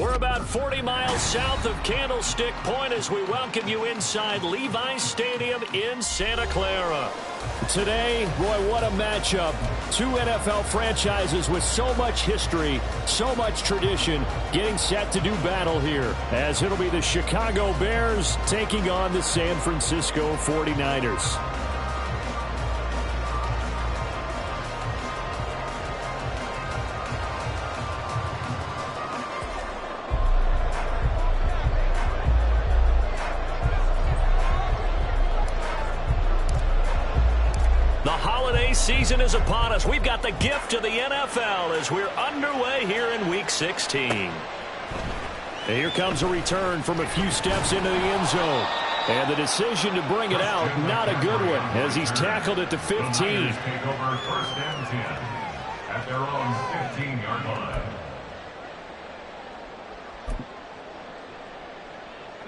We're about 40 miles south of Candlestick Point as we welcome you inside Levi's Stadium in Santa Clara. Today, boy, what a matchup. Two NFL franchises with so much history, so much tradition, getting set to do battle here, as it'll be the Chicago Bears taking on the San Francisco 49ers. Season is upon us. We've got the gift of the NFL as we're underway here in Week 16. And here comes a return from a few steps into the end zone. And the decision to bring it out, not a good one, as he's tackled it to 15. Take over first and 10 at their own 15-yard line.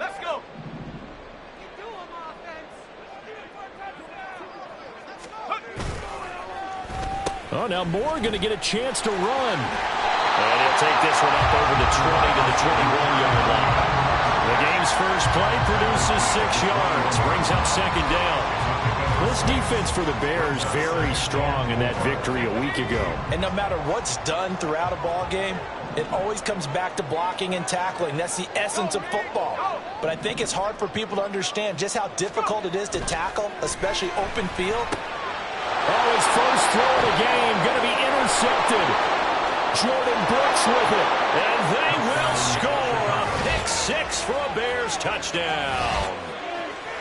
Let's go. Oh, now Moore going to get a chance to run. And he'll take this one up over the 20 to the 21-yard line. The game's first play produces 6 yards, brings up second down. This defense for the Bears very strong in that victory a week ago. And no matter what's done throughout a ball game, it always comes back to blocking and tackling. That's the essence of football. But I think it's hard for people to understand just how difficult it is to tackle, especially open field. Oh, his first throw of the game going to be intercepted. Jordan Brooks with it. And they will score a pick-6 for a Bears touchdown.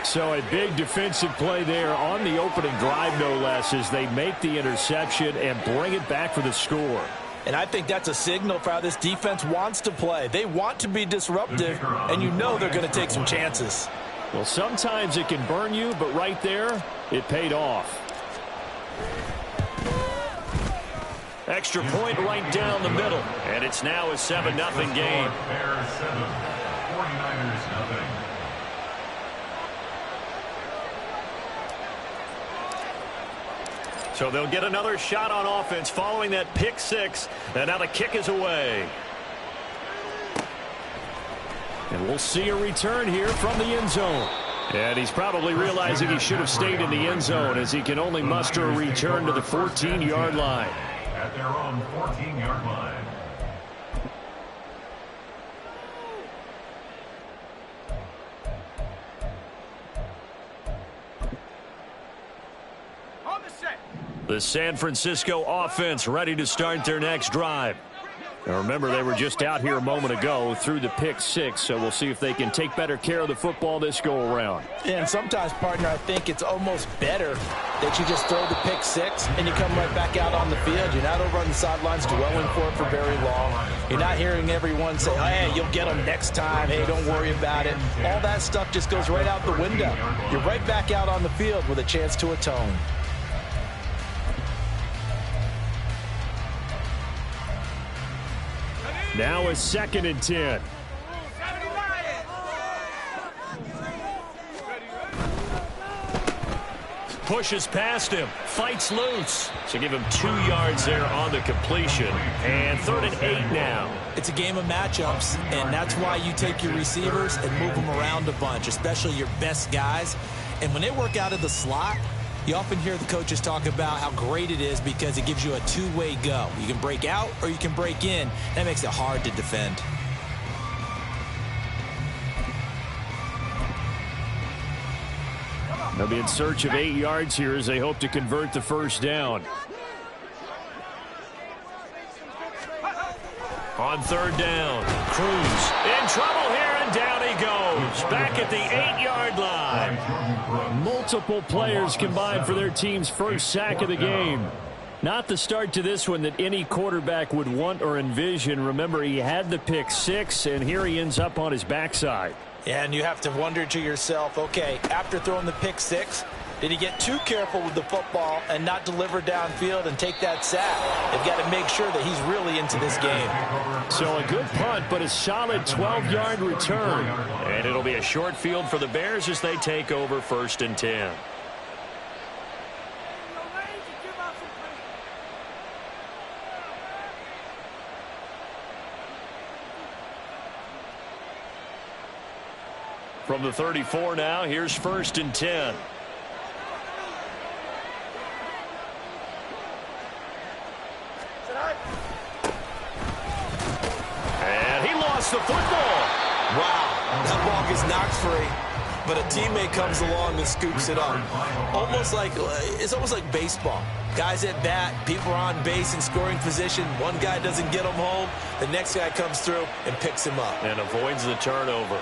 So a big defensive play there on the opening drive, no less, as they make the interception and bring it back for the score. And I think that's a signal for how this defense wants to play. They want to be disruptive, and you know they're going to take some chances. Well, sometimes it can burn you, but right there, it paid off. Extra point right down the middle. And it's now a 7-0 game. Bears 7, 49ers nothing. So they'll get another shot on offense following that pick-6. And now the kick is away. And we'll see a return here from the end zone. And he's probably realizing he should have stayed in the end zone as he can only muster a return to the 14-yard line. At their own 14-yard line. The San Francisco offense ready to start their next drive. Now remember, they were just out here a moment ago through the pick-6, so we'll see if they can take better care of the football this go-around. Yeah, and sometimes, partner, I think it's almost better that you just throw the pick-6 and you come right back out on the field. You're not over on the sidelines dwelling for it for very long. You're not hearing everyone say, oh, hey, you'll get them next time. Hey, don't worry about it. All that stuff just goes right out the window. You're right back out on the field with a chance to atone. Now a 2nd and 10. Pushes past him, fights loose. So give him 2 yards there on the completion. And 3rd and 8 now. It's a game of matchups, and that's why you take your receivers and move them around a bunch, especially your best guys. And when they work out of the slot, you often hear the coaches talk about how great it is because it gives you a two-way go. You can break out or you can break in. That makes it hard to defend. They'll be in search of 8 yards here as they hope to convert the first down. On 3rd down, Cruz in trouble here, and down he goes. Back at the 8-yard line. Multiple players combined for their team's first sack of the game. Not the start to this one that any quarterback would want or envision. Remember, he had the pick-6, and here he ends up on his backside. Yeah, and you have to wonder to yourself, okay, after throwing the pick-6, did he get too careful with the football and not deliver downfield and take that sack? They've got to make sure that he's really into this game. So a good punt, but a solid 12-yard return. And it'll be a short field for the Bears as they take over 1st and 10. From the 34 now, here's 1st and 10. And he lost the football. Wow, that ball gets knocked free, but a teammate comes along and scoops it up. It's almost like baseball. Guys at bat, people are on base in scoring position. One guy doesn't get him home. The next guy comes through and picks him up. And avoids the turnover.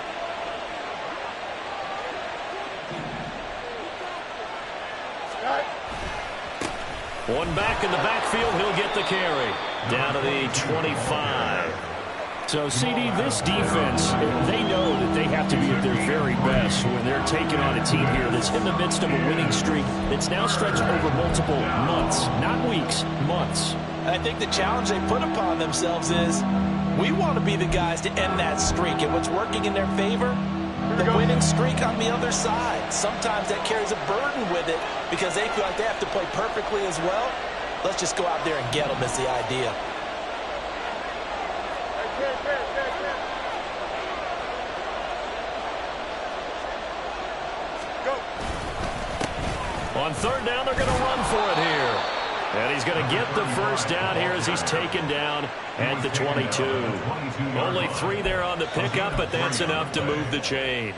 One back in the backfield, he'll get the carry. Down to the 25. So, CD, this defense, they know that they have to be at their very best when they're taking on a team here that's in the midst of a winning streak that's now stretched over multiple months, not weeks, months. I think the challenge they put upon themselves is we want to be the guys to end that streak. And what's working in their favor? The winning streak on the other side. Sometimes that carries a burden with it because they feel like they have to play perfectly as well. Let's just go out there and get them is the idea. On 3rd down, they're going to run for it here. And he's going to get the 1st down here as he's taken down at the 22. Only 3 there on the pickup, but that's enough to move the chains.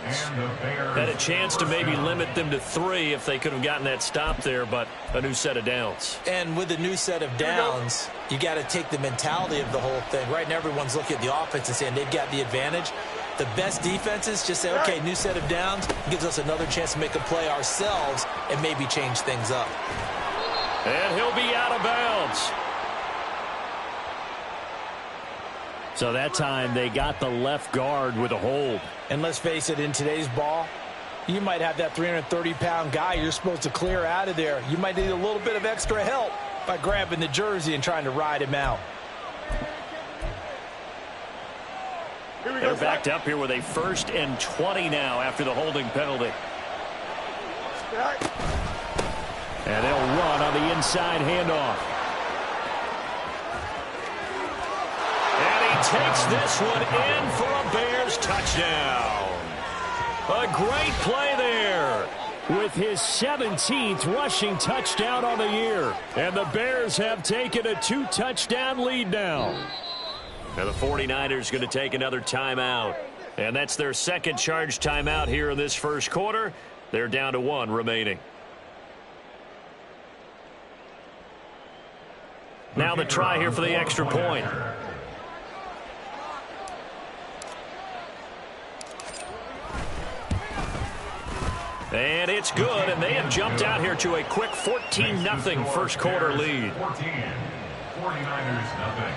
Had a chance to maybe limit them to 3 if they could have gotten that stop there, but a new set of downs. And with a new set of downs, you got to take the mentality of the whole thing. Right now, everyone's looking at the offense and saying they've got the advantage. The best defenses just say, okay, new set of downs, gives us another chance to make a play ourselves and maybe change things up. And he'll be out of bounds. So that time they got the left guard with a hold. And let's face it, in today's ball, you might have that 330-pound guy you're supposed to clear out of there. You might need a little bit of extra help by grabbing the jersey and trying to ride him out. They're backed up here with a 1st and 20 now after the holding penalty. And they'll run on the inside handoff. And he takes this one in for a Bears touchdown. A great play there with his 17th rushing touchdown on the year. And the Bears have taken a 2-touchdown lead now. Now the 49ers going to take another timeout. And that's their 2nd charge timeout here in this 1st quarter. They're down to 1 remaining. Now the try here for the extra point. And it's good, and they have jumped out here to a quick 14-0 1st quarter lead. 14, 49ers nothing.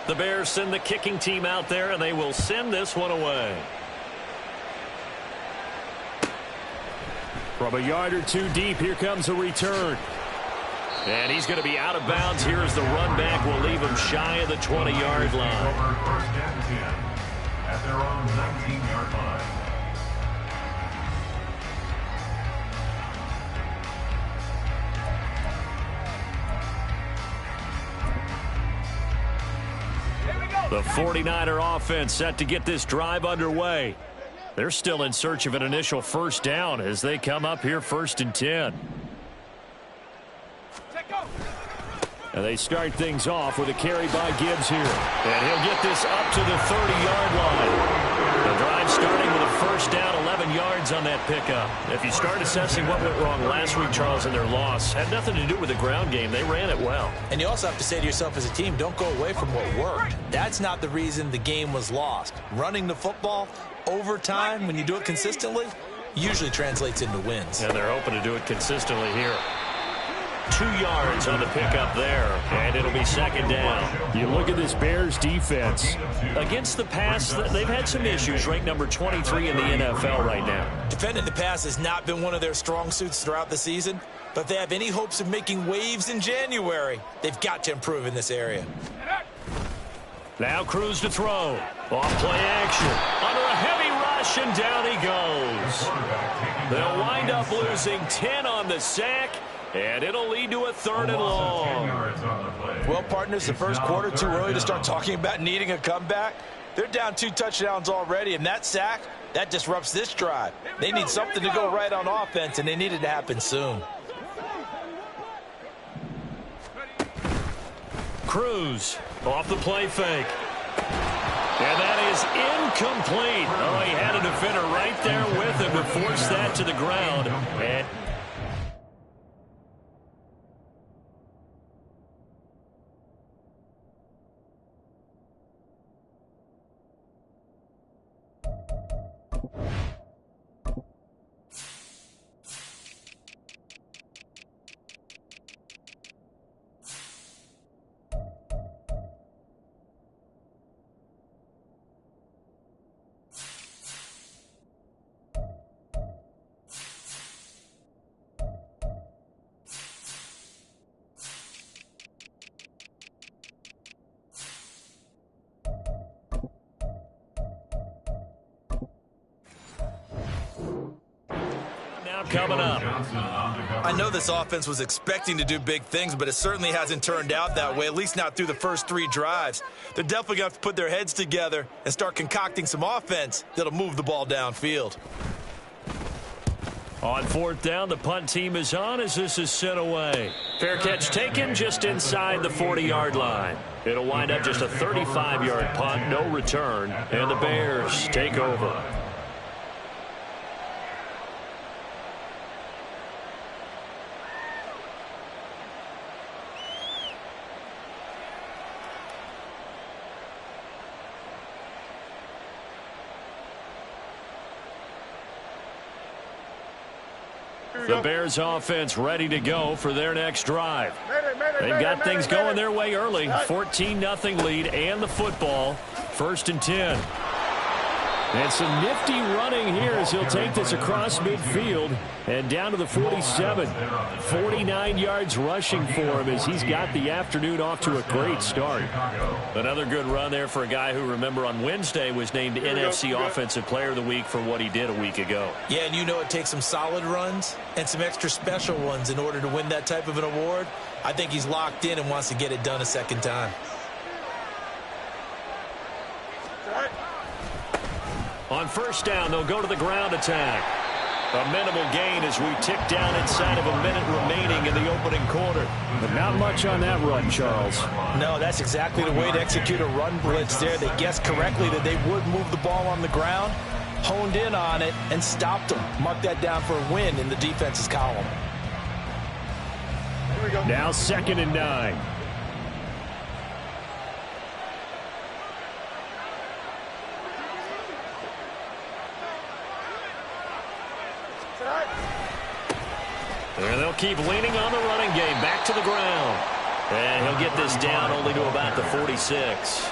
The Bears send the kicking team out there, and they will send this one away. From a yard or 2 deep, here comes a return. And he's going to be out of bounds here as the run back will leave him shy of the 20-yard line. Over 1st and 10 at their own 19-yard line. The 49er offense set to get this drive underway. They're still in search of an initial 1st down as they come up here 1st and 10. And they start things off with a carry by Gibbs here. And he'll get this up to the 30-yard line. The drive starting with a 1st down, 11 yards on that pickup. If you start assessing what went wrong last week, Charles, in their loss, had nothing to do with the ground game. They ran it well. And you also have to say to yourself as a team, don't go away from what worked. That's not the reason the game was lost. Running the football over time, when you do it consistently, usually translates into wins. And they're hoping to do it consistently here. 2 yards on the pickup there, and it'll be 2nd down. You look at this Bears defense. Against the pass, they've had some issues, ranked number 23 in the NFL right now. Defending the pass has not been one of their strong suits throughout the season, but if they have any hopes of making waves in January, they've got to improve in this area. Now Cruz to throw. Off play action. Under a heavy rush, and down he goes. They'll wind up losing 10 on the sack. And it'll lead to a 3rd and long. Well, partners, the first quarter, too early to start talking about needing a comeback. They're down 2 touchdowns already, and that sack, that disrupts this drive. They need something to go right on offense, and they need it to happen soon. Cruz off the play fake. And that is incomplete. Oh, he had a defender right there with him to force that to the ground. And coming up. I know this offense was expecting to do big things, but it certainly hasn't turned out that way, at least not through the first 3 drives. They're definitely going to have to put their heads together and start concocting some offense that'll move the ball downfield. On 4th down, the punt team is on as this is sent away. Fair catch taken just inside the 40-yard line. It'll wind up just a 35-yard punt, no return, and the Bears take over. The Bears offense ready to go for their next drive. They've got things going their way early. 14-0 lead and the football. 1st and 10. And some nifty running here as he'll take this across midfield and down to the 47. 49 yards rushing for him as he's got the afternoon off to a great start. Another good run there for a guy who, remember, on Wednesday was named NFC Offensive Player of the Week for what he did a week ago. Yeah, and you know it takes some solid runs and some extra special ones in order to win that type of an award. I think he's locked in and wants to get it done a second time. On 1st down, they'll go to the ground attack. A minimal gain as we tick down inside of a minute remaining in the opening quarter. But not much on that run, Charles. No, that's exactly the way to execute a run blitz there. They guessed correctly that they would move the ball on the ground, honed in on it, and stopped them. Mark that down for a win in the defense's column. Now 2nd and 9. And they'll keep leaning on the running game. Back to the ground. And he'll get this down only to about the 46.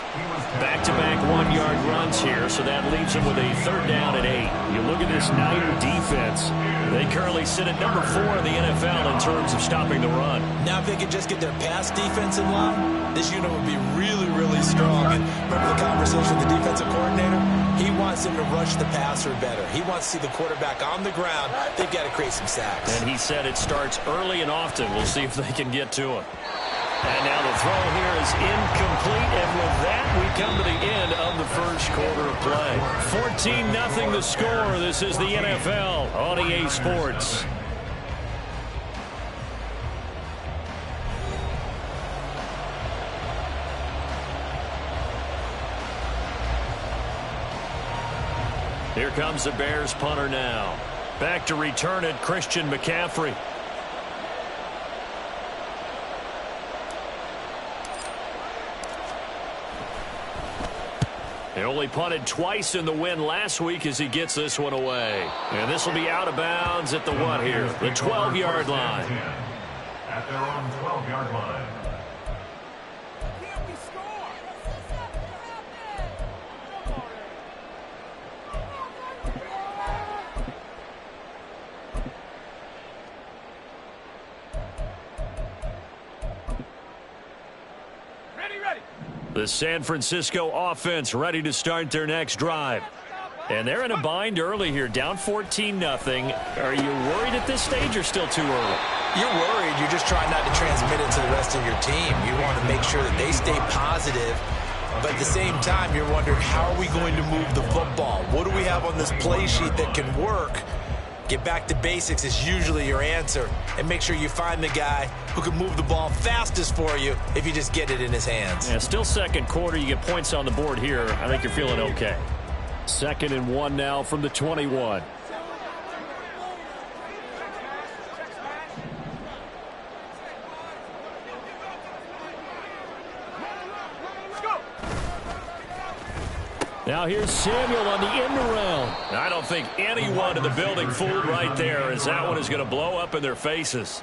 Back-to-back 1-yard runs here, so that leaves him with a 3rd down and 8. You look at this Niner defense. They currently sit at number 4 in the NFL in terms of stopping the run. Now, if they could just get their pass defense in line, this unit would be really, really strong. And remember the conversation with the defensive coordinator? He wants them to rush the passer better. He wants to see the quarterback on the ground. They've got to create some sacks. And he said it starts early and often. We'll see if they can get to him. And now the throw here is incomplete. And with that, we come to the end of the first quarter of play. 14-0 the score. This is the NFL on EA Sports. Here comes the Bears punter now. Back to return it, Christian McCaffrey. He only punted twice in the win last week as he gets this one away. And this will be out of bounds at the what here? The 12-yard line. At their own 12-yard line. The San Francisco offense ready to start their next drive. And they're in a bind early here, down 14-0. Are you worried at this stage or still too early? You're worried. You're just trying not to transmit it to the rest of your team. You want to make sure that they stay positive. But at the same time, you're wondering, how are we going to move the football? What do we have on this play sheet that can work? Get back to basics is usually your answer. And make sure you find the guy who can move the ball fastest for you if you just get it in his hands. Yeah, still second quarter. You get points on the board here. I think you're feeling okay. 2nd and 1 now from the 21. Now here's Samuel on the end around. I don't think anyone in the building fooled right there, as that one is going to blow up in their faces.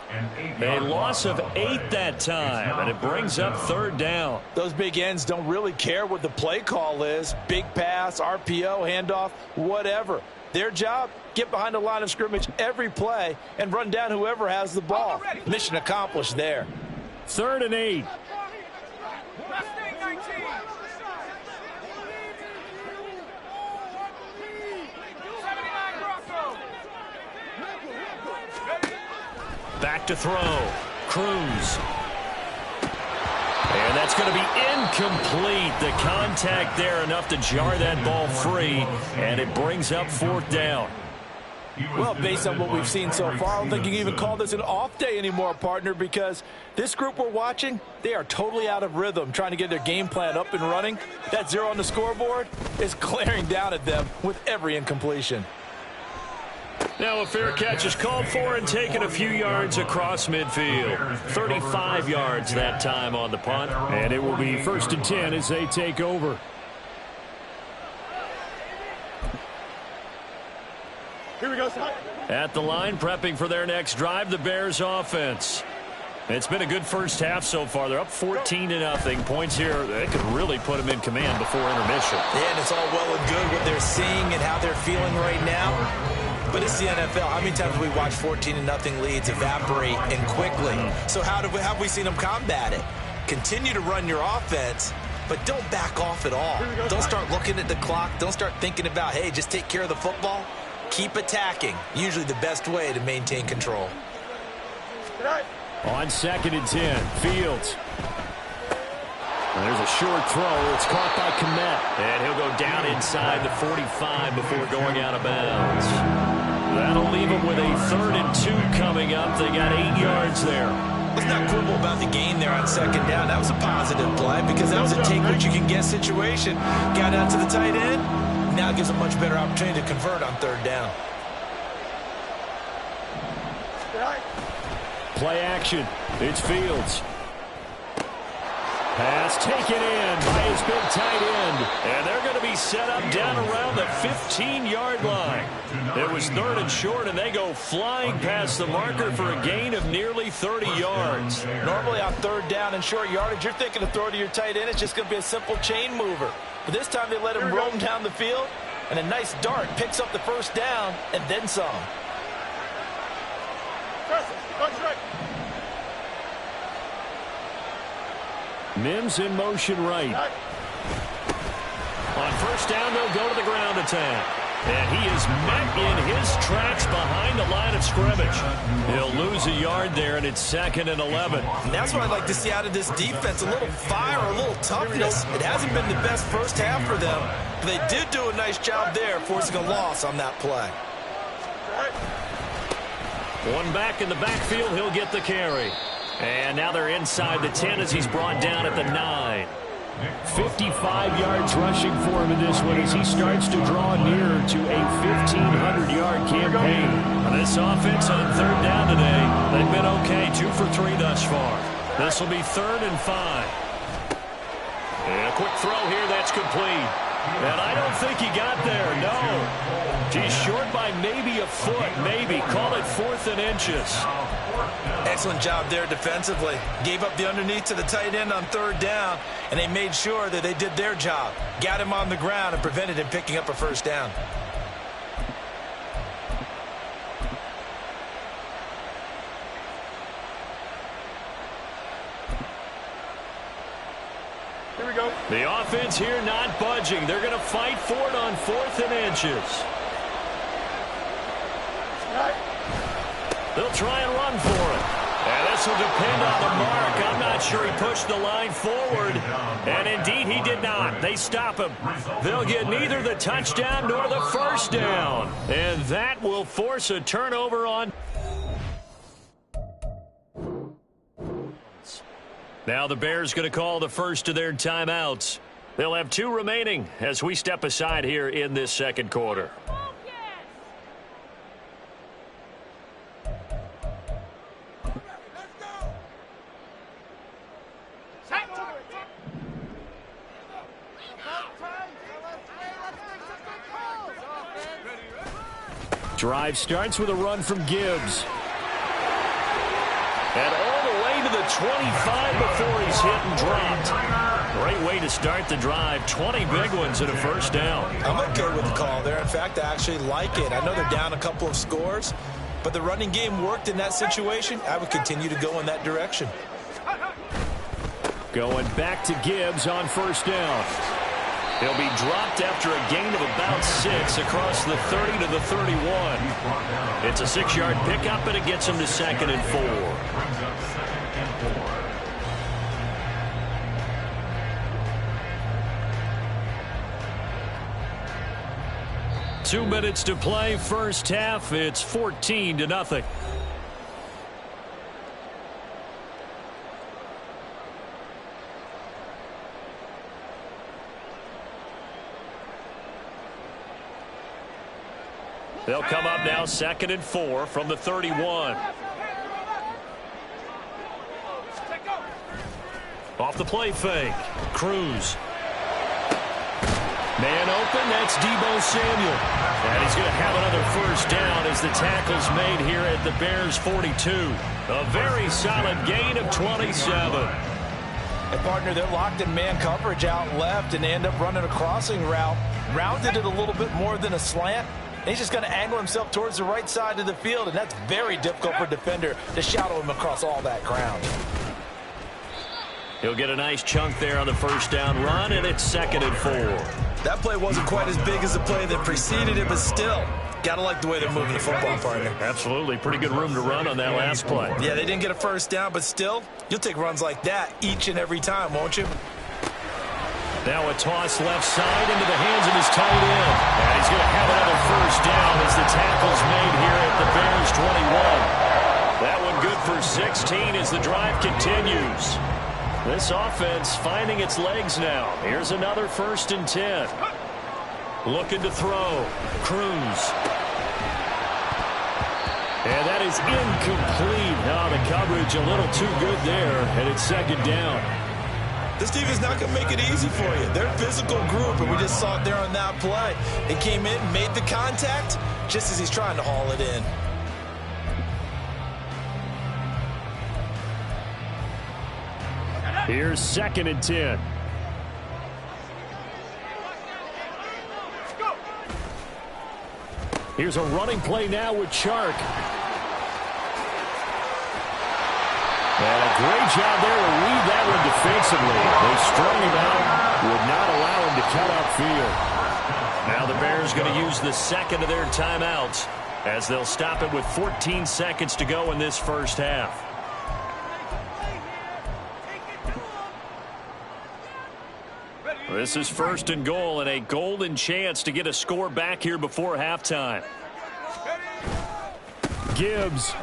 A loss of 8 that time, and it brings up 3rd down. Those big ends don't really care what the play call is. Big pass, RPO, handoff, whatever. Their job, get behind the line of scrimmage every play and run down whoever has the ball. Mission accomplished there. 3rd and 8. Back to throw. Cruz. And that's going to be incomplete. The contact there enough to jar that ball free, and it brings up 4th down. Well, based on what we've seen so far, I don't think you can even call this an off day anymore, partner, because this group we're watching, they are totally out of rhythm, trying to get their game plan up and running. That 0 on the scoreboard is glaring down at them with every incompletion. Now a fair catch is called for and taken a few yards across midfield. 35 yards that time on the punt. And it will be 1st and 10 as they take over. Here we go, son. At the line, prepping for their next drive, the Bears offense. It's been a good first half so far. They're up 14-0. Points here, they could really put them in command before intermission. Yeah, and it's all well and good what they're seeing and how they're feeling right now. But it's the NFL. How many times have we watched 14-0 leads evaporate and quickly? So how have we seen them combat it? Continue to run your offense, but don't back off at all. Don't start looking at the clock. Don't start thinking about, hey, just take care of the football. Keep attacking. Usually the best way to maintain control. On 2nd and 10, Fields. There's a short throw. It's caught by Kmet. And he'll go down inside the 45 before going out of bounds. That'll leave them with a 3rd and 2 coming up. They got 8 yards there. Let's not quibble about the gain there on 2nd down. That was a positive play because that was a take-what-you-can-get situation. Got out to the tight end. Now it gives a much better opportunity to convert on 3rd down. Play action. It's Fields. Pass taken in by his big tight end. And they're going to be set up down around the 15-yard line. It was 3rd and short, and they go flying past the marker for a gain of nearly 30 yards. Normally on 3rd down and short yardage, you're thinking to throw to your tight end. It's just going to be a simple chain mover. But this time they let him roam down the field, and a nice dart picks up the 1st down and then some. Mims in motion right. On 1st down, they'll go to the ground attack. And he is met in his tracks behind the line of scrimmage. He'll lose a yard there, and it's 2nd and 11. And that's what I'd like to see out of this defense, a little fire, a little toughness. It hasn't been the best first half for them, but they did do a nice job there, forcing a loss on that play. One back in the backfield, he'll get the carry. And now they're inside the 10 as he's brought down at the 9. 55 yards rushing for him in this one as he starts to draw nearer to a 1,500-yard campaign. This offense on 3rd down today, they've been okay, 2 for 3 thus far. This will be 3rd and 5. And a quick throw here that's complete. And I don't think he got there, no. He's short by maybe a foot, maybe. Call it 4th and inches. Excellent job there defensively. Gave up the underneath to the tight end on 3rd down, and they made sure that they did their job. Got him on the ground and prevented him picking up a 1st down. Here we go. The offense here not budging. They're going to fight for it on 4th and inches. They'll try and run for it. And this will depend on the mark. I'm not sure he pushed the line forward. And indeed, he did not. They stop him. They'll get neither the touchdown nor the first down. And that will force a turnover on. Now the Bears going to call the first of their timeouts. They'll have 2 remaining as we step aside here in this second quarter. Drive starts with a run from Gibbs. And all the way to the 25 before he's hit and dropped. Great way to start the drive. 20 big ones and a first down. I'm okay with the call there. In fact, I actually like it. I know they're down a couple of scores, but the running game worked in that situation. I would continue to go in that direction. Going back to Gibbs on first down. He'll be dropped after a gain of about 6 across the 30 to the 31. It's a 6-yard pickup, and it gets him to 2nd and 4. 2 minutes to play, first half. It's 14-0. They'll come up now 2nd and 4 from the 31. Off the play fake. Cruz. Man open, that's Deebo Samuel. And he's going to have another first down as the tackle's made here at the Bears' 42. A very solid gain of 27. And partner, they're locked in man coverage out left, and they end up running a crossing route. Rounded it a little bit more than a slant. He's just going to angle himself towards the right side of the field, and that's very difficult for a defender to shadow him across all that ground. He'll get a nice chunk there on the first down run, and it's 2nd and 4. That play wasn't quite as big as the play that preceded it, but still, got to like the way they're moving the football, partner. Absolutely. Pretty good room to run on that last play. Yeah, they didn't get a first down, but still, you'll take runs like that each and every time, won't you? Now a toss left side into the hands of his tight end. And he's going to have another first down as the tackle's made here at the Bears' 21. That one good for 16 as the drive continues. This offense finding its legs now. Here's another 1st and 10. Looking to throw. Cruz. And that is incomplete. Now the coverage a little too good there, and it's 2nd down. This team is not going to make it easy for you. They're a physical group, and we just saw it there on that play. They came in, made the contact, just as he's trying to haul it in. Here's 2nd and 10. Here's a running play now with Chark. And a great job there to read that one defensively. They strung him out, would not allow him to cut upfield. Now the Bears going to use the 2nd of their timeouts as they'll stop it with 14 seconds to go in this first half. This is 1st and goal and a golden chance to get a score back here before halftime. Gibbs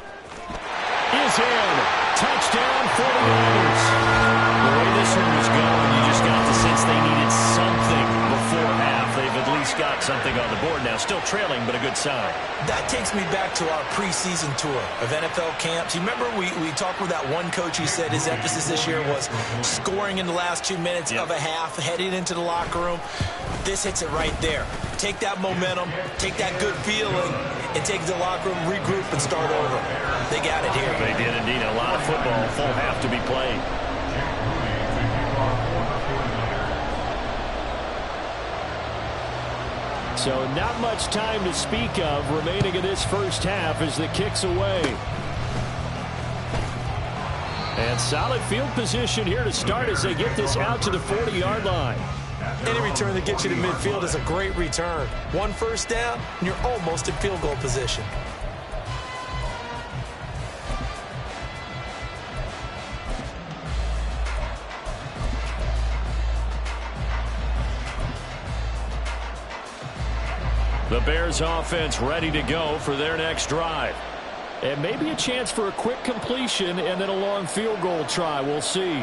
is in. Touchdown 49ers. The way this one was going, you just got the sense they needed something before half. They've at least got something on the board now. Still trailing, but a good sign. That takes me back to our preseason tour of NFL camps. You remember we talked with that one coach who said his emphasis this year was scoring in the last 2 minutes of a half, heading into the locker room. This hits it right there. Take that momentum, take that good feeling, and take it to the locker room, regroup, and start over. They got it here. They did indeed. A lot of football, full half to be played. So not much time to speak of remaining in this first half as the kick's away. And solid field position here to start as they get this out to the 40-yard line. Any return that gets you to midfield is a great return. One first down, and you're almost in field goal position. The Bears offense ready to go for their next drive. And maybe a chance for a quick completion and then a long field goal try. We'll see.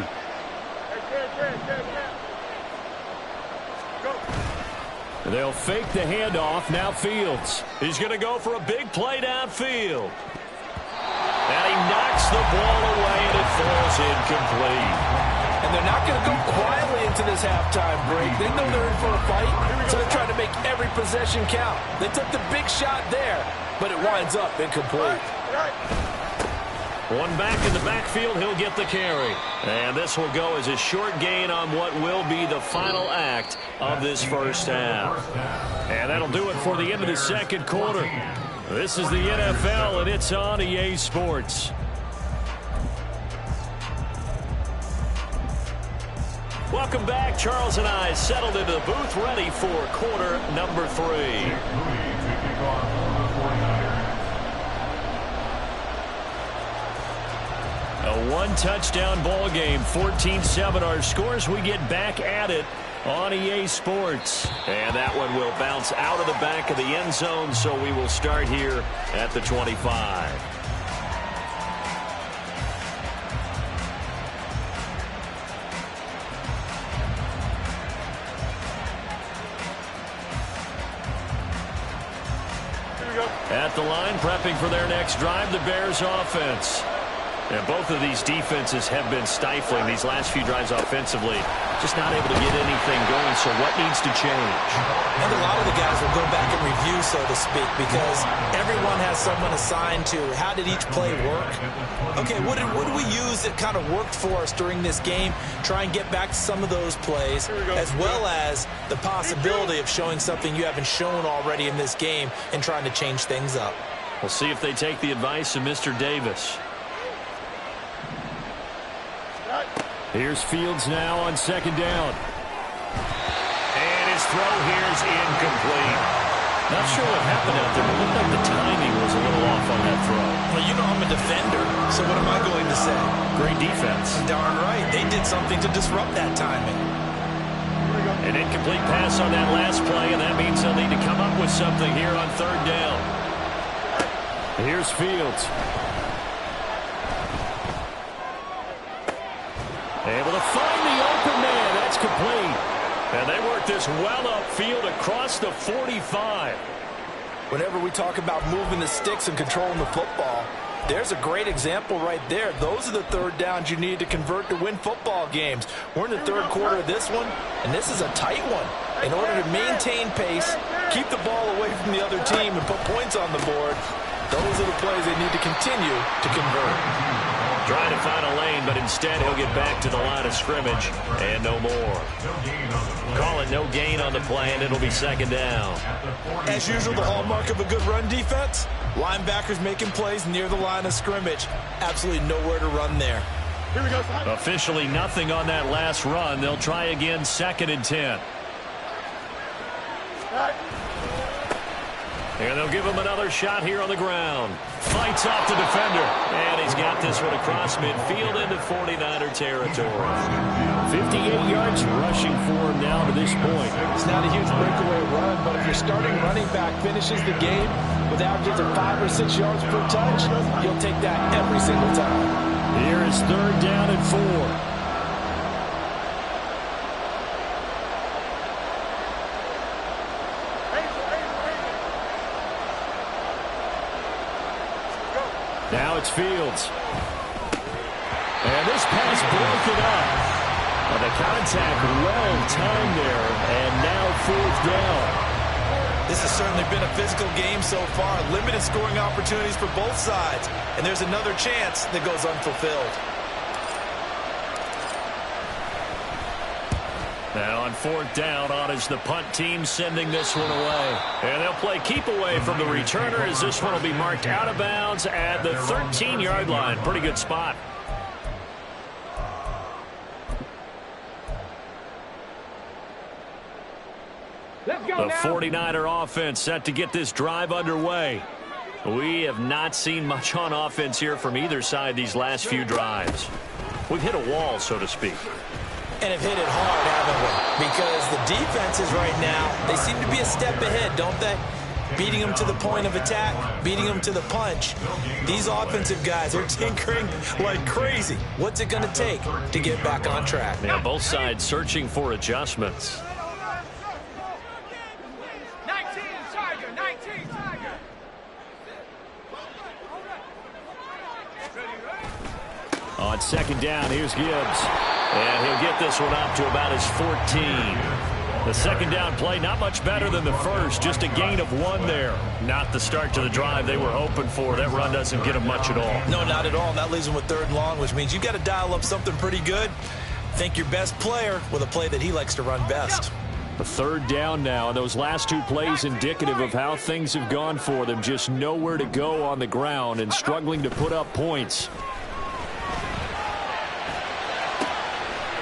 They'll fake the handoff. Now Fields. He's going to go for a big play downfield. And he knocks the ball away, and it falls incomplete. And they're not going to go quietly into this halftime break. They know they're in for a fight, so they're trying to make every possession count. They took the big shot there, but it winds up incomplete. One back in the backfield, he'll get the carry. And this will go as a short gain on what will be the final act of this first half. And that'll do it for the end of the second quarter. This is the NFL, and it's on EA Sports. Welcome back. Charles and I settled into the booth ready for quarter number 3. A one-touchdown ball game, 14-7 our scores. We get back at it on EA Sports. And that one will bounce out of the back of the end zone, so we will start here at the 25. At the line, prepping for their next drive, the Bears offense. And both of these defenses have been stifling these last few drives offensively. Just not able to get anything going, so what needs to change? And a lot of the guys will go back and review, so to speak, because everyone has someone assigned to how did each play work. Okay, what did we use that kind of worked for us during this game? Try and get back to some of those plays, as well as the possibility of showing something you haven't shown already in this game and trying to change things up. We'll see if they take the advice of Mr. Davis. Here's Fields now on second down. And his throw here is incomplete. Not sure what happened out there, but it looked like the timing was a little off on that throw. Well, you know I'm a defender, so what am I going to say? Great defense. Darn right. They did something to disrupt that timing. An incomplete pass on that last play, and that means they'll need to come up with something here on third down. Here's Fields. Able to find the open man. That's complete. And they work this well upfield across the 45. Whenever we talk about moving the sticks and controlling the football, there's a great example right there. Those are the third downs you need to convert to win football games. We're in the third quarter of this one, and this is a tight one. In order to maintain pace, keep the ball away from the other team, and put points on the board, those are the plays they need to continue to convert. Trying to find a lane, but instead he'll get back to the line of scrimmage and no more. Call it no gain on the play, and it'll be second down. As usual, the hallmark of a good run defense, linebackers making plays near the line of scrimmage. Absolutely nowhere to run there. Here we go. Officially nothing on that last run. They'll try again, 2nd and 10. And they'll give him another shot here on the ground. Fights off the defender. And he's got this one across midfield into 49er territory. 58 yards rushing for him now to this point. It's not a huge breakaway run, but if your starting running back finishes the game with averages of 5 or 6 yards per touch, you'll take that every single time. Here is third down and 4. Now it's Fields. And this pass broken up. The contact well timed there, and now 4th down. This has certainly been a physical game so far. Limited scoring opportunities for both sides. And there's another chance that goes unfulfilled. Now on 4th down, on is the punt team sending this one away. And they'll play keep away from the returner as this one will be marked out of bounds at the 13-yard line. Pretty good spot. The 49er offense set to get this drive underway. We have not seen much on offense here from either side these last few drives. We've hit a wall, so to speak. And have hit it hard, haven't we? Because the defenses right now, they seem to be a step ahead, don't they? Beating them to the point of attack, beating them to the punch. These offensive guys are tinkering like crazy. What's it going to take to get back on track? Yeah, both sides searching for adjustments. 19 Tiger, 19 Tiger. On second down, here's Gibbs. And he'll get this one up to about his 14. The second down play, not much better than the first, just a gain of 1 there. Not the start to the drive they were hoping for. That run doesn't get them much at all. No, not at all. That leaves them with 3rd and long, which means you got to dial up something pretty good. Think your best player with a play that he likes to run best. A 3rd down now, and those last 2 plays indicative of how things have gone for them. Just nowhere to go on the ground and struggling to put up points.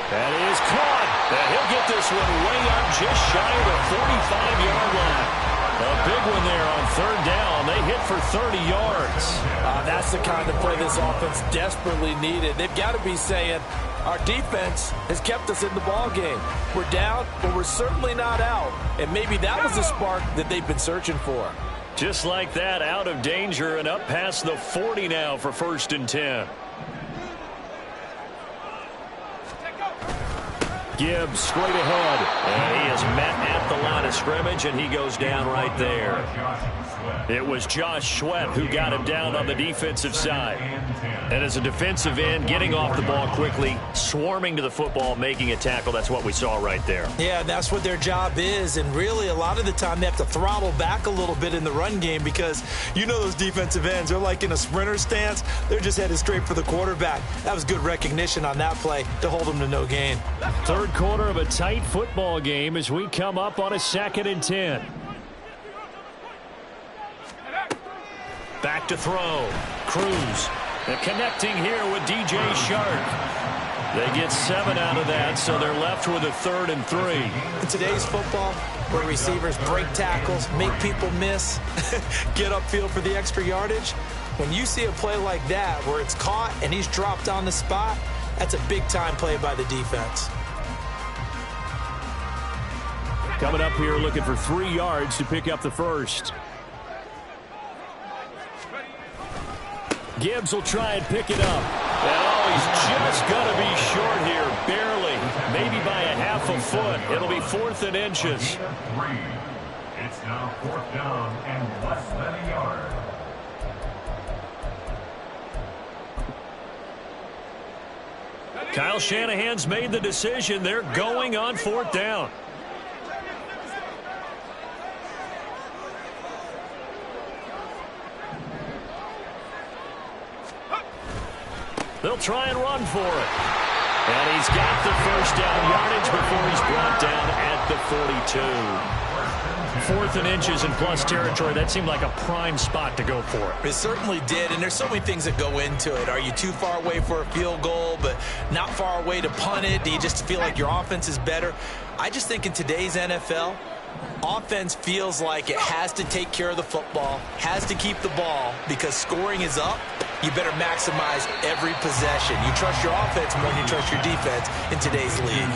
That is caught. And he'll get this one way up just shy of the 45-yard line. A big one there on 3rd down. They hit for 30 yards. That's the kind of play this offense desperately needed. They've got to be saying, our defense has kept us in the ball game. We're down, but we're certainly not out. And maybe that was the spark that they've been searching for. Just like that, out of danger and up past the 40 now for 1st and 10. Gibbs straight ahead, and he is met at the line of scrimmage, and he goes down right there. It was Josh Sweat who got him down on the defensive side. And as a defensive end, getting off the ball quickly, swarming to the football, making a tackle, that's what we saw right there. Yeah, that's what their job is, and really a lot of the time they have to throttle back a little bit in the run game because you know those defensive ends, they're like in a sprinter stance. They're just headed straight for the quarterback. That was good recognition on that play to hold them to no gain. 3rd quarter of a tight football game as we come up on a 2nd and 10. Back to throw. Cruz. They're connecting here with DJ Shark. They get 7 out of that, so they're left with a 3rd and 3. In today's football, where receivers break tackles, make people miss, get upfield for the extra yardage, when you see a play like that where it's caught and he's dropped on the spot, that's a big-time play by the defense. Coming up here looking for 3 yards to pick up the first. Gibbs will try and pick it up. And he's just going to be short here, barely, maybe by a half a foot. It'll be 4th and inches. It's now 4th down and less than a yard. Kyle Shanahan's made the decision. They're going on 4th down. They'll try and run for it. And he's got the 1st down yardage before he's brought down at the 42. 4th and inches in plus territory. That seemed like a prime spot to go for it. It certainly did, and there's so many things that go into it. Are you too far away for a field goal, but not far away to punt it? Do you just feel like your offense is better? I just think in today's NFL, offense feels like it has to take care of the football, has to keep the ball, because scoring is up. You better maximize every possession. You trust your offense more than you trust your defense in today's league.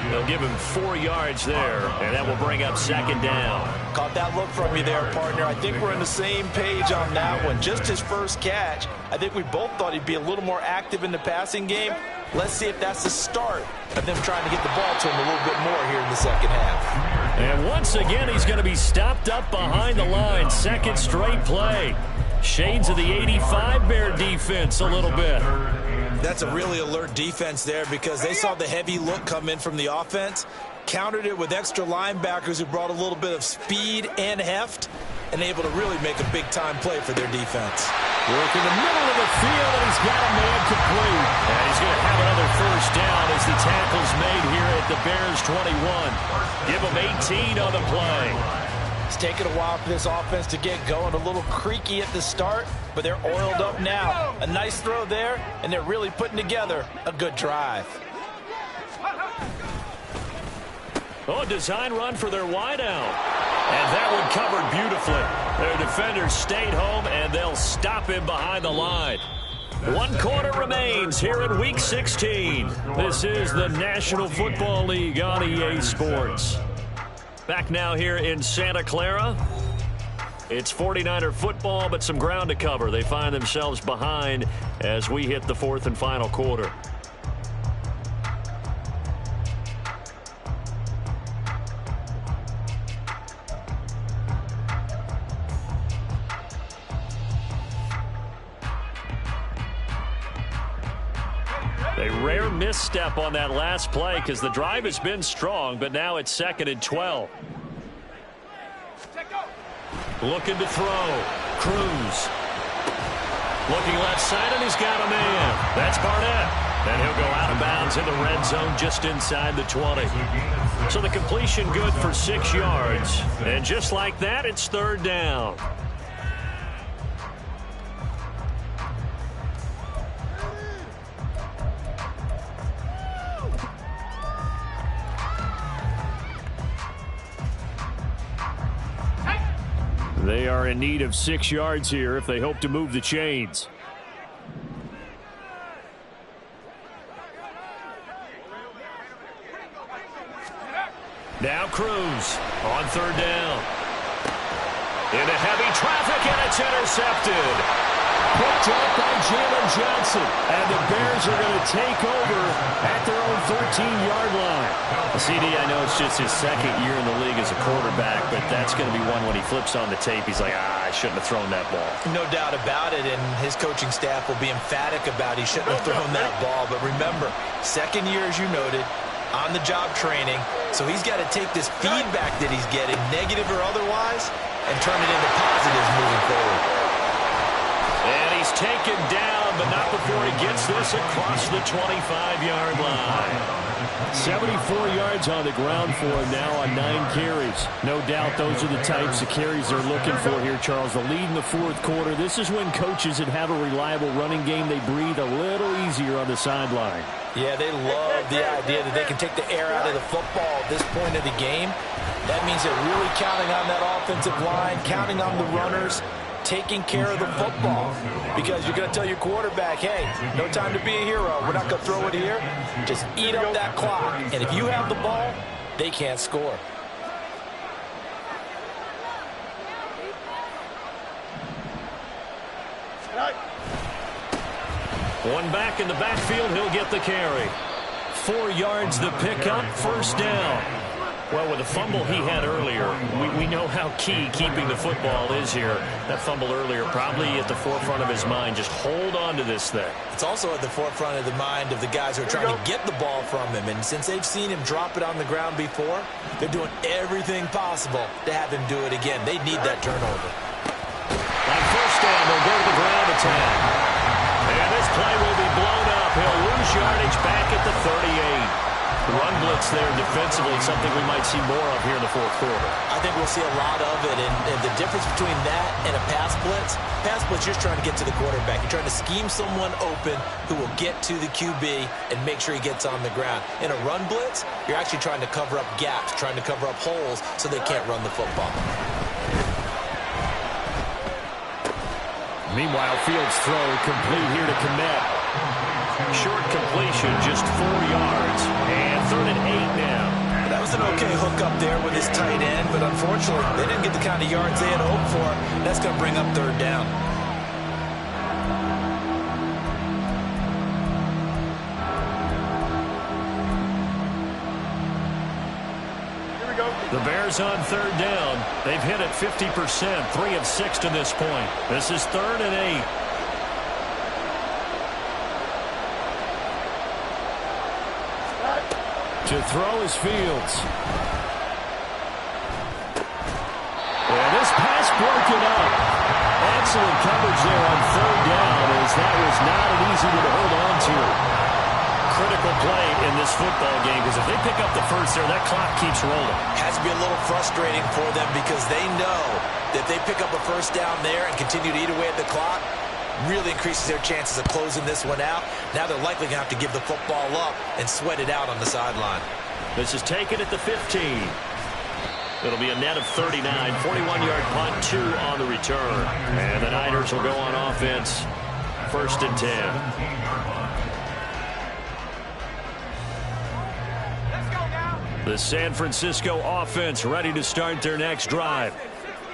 They'll give him 4 yards there, and that will bring up 2nd down. Caught that look from you there, partner. I think we're on the same page on that one. Just his first catch. I think we both thought he'd be a little more active in the passing game. Let's see if that's the start of them trying to get the ball to him a little bit more here in the second half. And once again, he's going to be stopped up behind the line. 2nd straight play. Shades of the 85 Bear defense a little bit. That's a really alert defense there because they saw the heavy look come in from the offense, countered it with extra linebackers who brought a little bit of speed and heft, and able to really make a big-time play for their defense. Work in the middle of the field, and he's got a man complete. And he's going to have another 1st down as the tackle's made here at the Bears 21. Give them 18 on the play. It's taken a while for this offense to get going. A little creaky at the start, but they're oiled up now. A nice throw there, and they're really putting together a good drive. Oh, design run for their wideout. And that one covered beautifully. Their defenders stayed home, and they'll stop him behind the line. 1 quarter remains here in Week 16. This is the National Football League on EA Sports. Back now here in Santa Clara. It's 49er football, but some ground to cover. They find themselves behind as we hit the 4th and final quarter. A rare misstep on that last play because the drive has been strong, but now it's 2nd and 12. Looking to throw. Cruz. Looking left side, and he's got a man. That's Barnett. And he'll go out of bounds in the red zone just inside the 20. So the completion good for 6 yards. And just like that, it's 3rd down. They are in need of 6 yards here if they hope to move the chains. Now Cruz on 3rd down. Into heavy traffic, and it's intercepted. Picked up by Jalen Johnson. And the Bears are going to take over at their own 13-yard line. CD, I know it's just his 2nd year in the league as a quarterback, but that's going to be one when he flips on the tape. He's like, I shouldn't have thrown that ball. No doubt about it, and his coaching staff will be emphatic about he shouldn't have thrown that ball. But remember, 2nd year, as you noted, on-the-job training. So he's got to take this feedback that he's getting, negative or otherwise, and turn it into positives moving forward. And he's taken down, but not before he gets this across the 25-yard line. 74 yards on the ground for him now on 9 carries. No doubt those are the types of carries they're looking for here, Charles. The lead in the 4th quarter. This is when coaches that have a reliable running game, they breathe a little easier on the sideline. Yeah, they love the idea that they can take the air out of the football at this point of the game. That means they're really counting on that offensive line, counting on the runners, taking care of the football, because you're going to tell your quarterback, hey, no time to be a hero. We're not going to throw it here. Just eat up that clock. And if you have the ball, they can't score. One back in the backfield, he'll get the carry. 4 yards the pickup, 1st down. Well, with the fumble he had earlier, we know how key keeping the football is here. That fumble earlier probably at the forefront of his mind. Just hold on to this thing. It's also at the forefront of the mind of the guys who are trying to get the ball from him. And since they've seen him drop it on the ground before, they're doing everything possible to have him do it again. They need that turnover. On 1st down, they'll go to the ground attack. And this play will be blown up. He'll lose yardage back at the 38. Run blitz there defensively, something we might see more of here in the 4th quarter. I think we'll see a lot of it, and the difference between that and a pass blitz, you're just trying to get to the quarterback. You're trying to scheme someone open who will get to the QB and make sure he gets on the ground. In a run blitz, you're actually trying to cover up gaps, trying to cover up holes so they can't run the football. Meanwhile, Fields' throw complete here to Komet. Short completion, just 4 yards, and 3rd and 8 now. That was an okay hook up there with his tight end, but unfortunately, they didn't get the kind of yards they had hoped for. That's going to bring up 3rd down. The Bears on 3rd down. They've hit it 50%, 3 of 6 to this point. This is 3rd and 8. To throw is Fields. And this pass broken up. Excellent coverage there on 3rd down, as that was not an easy one to hold on to. Critical play in this football game, because if they pick up the first there, that clock keeps rolling. Has to be a little frustrating for them, because they know that if they pick up a 1st down there and continue to eat away at the clock, really increases their chances of closing this one out. Now they're likely going to have to give the football up and sweat it out on the sideline. This is taken at the 15. It'll be a net of 39, 41-yard punt, 2 on the return. And the Niners will go on offense, 1st and 10. The San Francisco offense ready to start their next drive.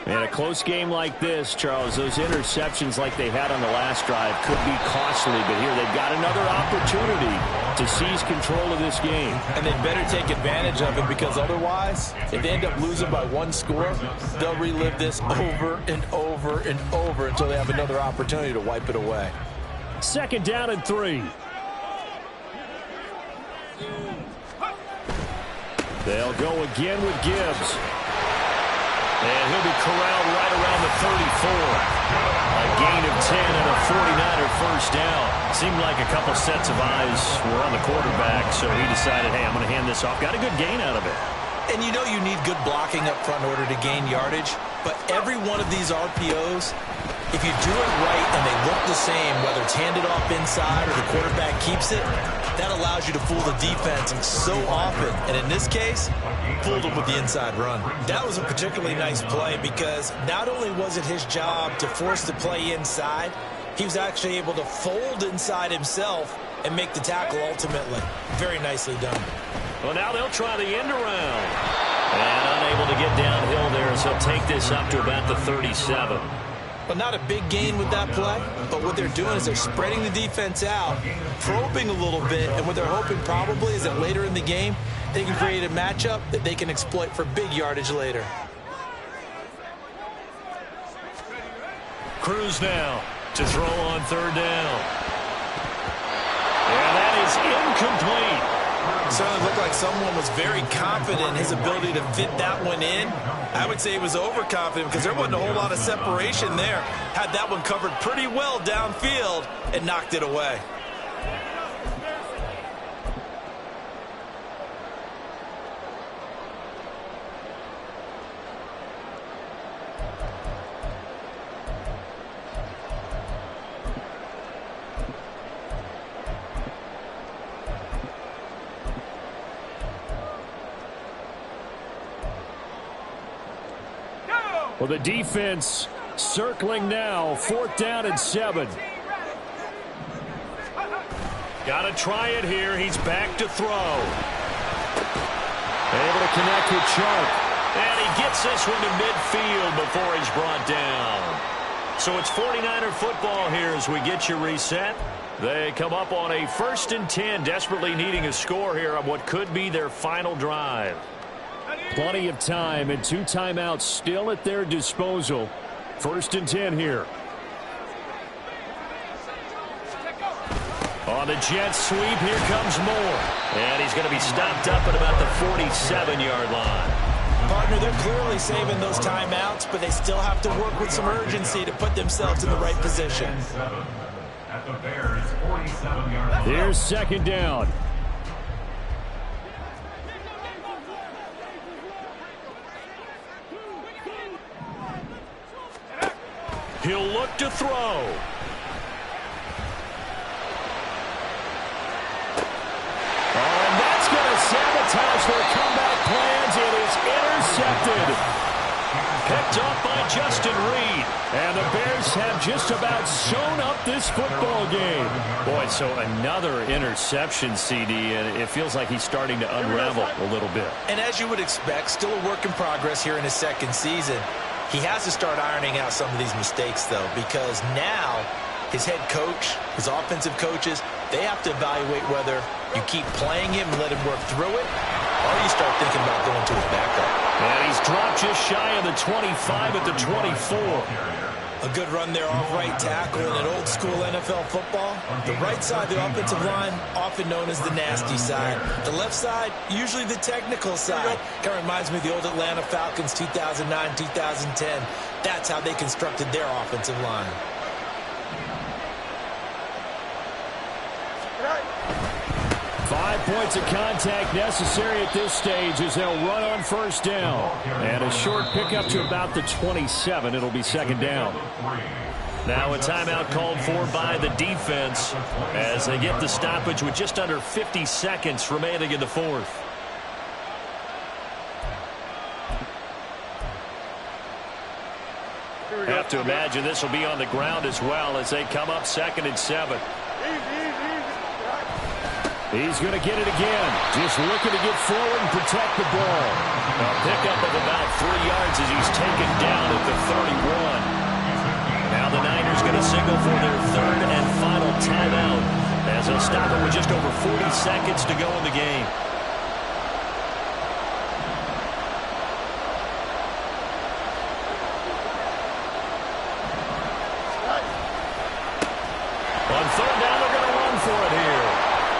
And a close game like this, Charles, those interceptions like they had on the last drive could be costly. But here they've got another opportunity to seize control of this game. And they better take advantage of it, because otherwise, if they end up losing by 1 score, they'll relive this over and over and over until they have another opportunity to wipe it away. 2nd down and 3. They'll go again with Gibbs. And he'll be corralled right around the 34. A gain of 10 and a 49er first down. Seemed like a couple sets of eyes were on the quarterback, so he decided, hey, I'm going to hand this off. Got a good gain out of it. And you know you need good blocking up front in order to gain yardage, but every one of these RPOs, if you do it right and they look the same, whether it's handed off inside or the quarterback keeps it, that allows you to fool the defense so often. And in this case, fooled them with the inside run. That was a particularly nice play, because not only was it his job to force the play inside, he was actually able to fold inside himself and make the tackle ultimately. Very nicely done. Well, now they'll try the end around. And unable to get downhill there, as he'll take this up to about the 37. Well, not a big gain with that play, but what they're doing is they're spreading the defense out, probing a little bit, and what they're hoping probably is that later in the game, they can create a matchup that they can exploit for big yardage later. Cruz now to throw on 3rd down. And that is incomplete. Certainly looked like someone was very confident in his ability to fit that one in. I would say he was overconfident, because there wasn't a whole lot of separation there. Had that one covered pretty well downfield and knocked it away. Well, the defense circling now, 4th down and 7. Got to try it here. He's back to throw. Able to connect with Chark. And he gets this one to midfield before he's brought down. So it's 49er football here as we get you reset. They come up on a 1st and 10, desperately needing a score here on what could be their final drive. Plenty of time and 2 timeouts still at their disposal. 1st and 10 here. On the jet sweep, here comes Moore. And he's going to be stopped up at about the 47-yard line. Partner, they're clearly saving those timeouts, but they still have to work with some urgency to put themselves in the right position. Here's 2nd down. He'll look to throw. Oh, and that's going to sabotage their comeback plans. It is intercepted. Picked off by Justin Reed. And the Bears have just about sewn up this football game. Boy, so another interception, CD, and it feels like he's starting to unravel a little bit. And as you would expect, still a work in progress here in his 2nd season. He has to start ironing out some of these mistakes, though, because now his head coach, his offensive coaches, they have to evaluate whether you keep playing him and let him work through it, or you start thinking about going to his backup. And he's dropped just shy of the 25 at the 24. A good run there off right tackle in an old school NFL football. The right side, the offensive line, often known as the nasty side. The left side, usually the technical side. Kind of reminds me of the old Atlanta Falcons 2009, 2010. That's how they constructed their offensive line. Five points of contact necessary at this stage as they'll run on 1st down. And a short pickup to about the 27. It'll be 2nd down. Now a timeout called for by the defense as they get the stoppage with just under 50 seconds remaining in the 4th. have to imagine this will be on the ground as well as they come up 2nd and 7. He's going to get it again. Just looking to get forward and protect the ball. A pickup of about 3 yards as he's taken down at the 31. Now the Niners going to signal for their 3rd and final timeout as they'll stop it with just over 40 seconds to go in the game. On 3rd down, they're going to run for it here.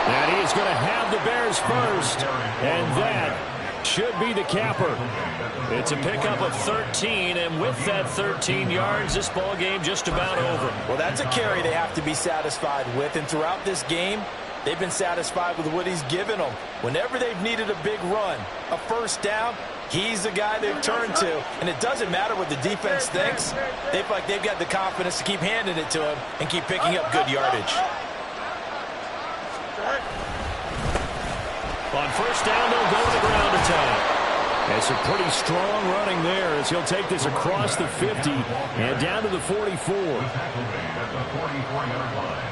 And he is going to have the Bears first. And that should be the capper. It's a pickup of 13, and with that 13 yards, this ball game just about over. Well, that's a carry they have to be satisfied with, and throughout this game, they've been satisfied with what he's given them. Whenever they've needed a big run, a 1st down, he's the guy they've turned to. And it doesn't matter what the defense thinks. They feel like they've got the confidence to keep handing it to him and keep picking up good yardage. On 1st down, they'll go to the ground attack. It's a pretty strong running there as he'll take this across the 50 and down to the 44. At the 44-yard line.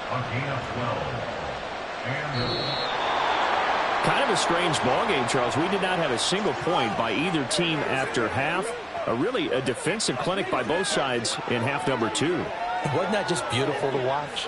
A gain of 12. Kind of a strange ball game, Charles. We did not have a single point by either team after half. Really a defensive clinic by both sides in half number 2. Wasn't that just beautiful to watch?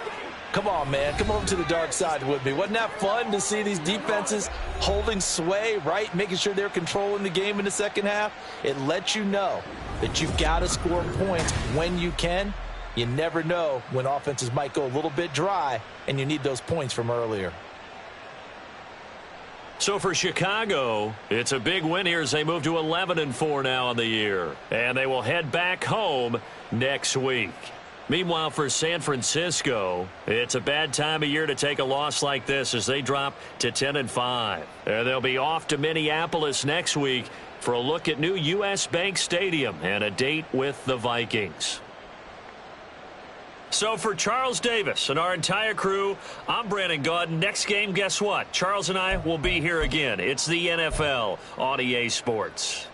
Come on, man. Come over to the dark side with me. Wasn't that fun to see these defenses holding sway, right? Making sure they're controlling the game in the second half. It lets you know that you've got to score points when you can. You never know when offenses might go a little bit dry, and you need those points from earlier. So for Chicago, it's a big win here as they move to 11-4 now on the year. And they will head back home next week. Meanwhile, for San Francisco, it's a bad time of year to take a loss like this as they drop to 10-5. They'll be off to Minneapolis next week for a look at new U.S. Bank Stadium and a date with the Vikings. So for Charles Davis and our entire crew, I'm Brandon Gaudin. Next game, guess what? Charles and I will be here again. It's the NFL on EA Sports.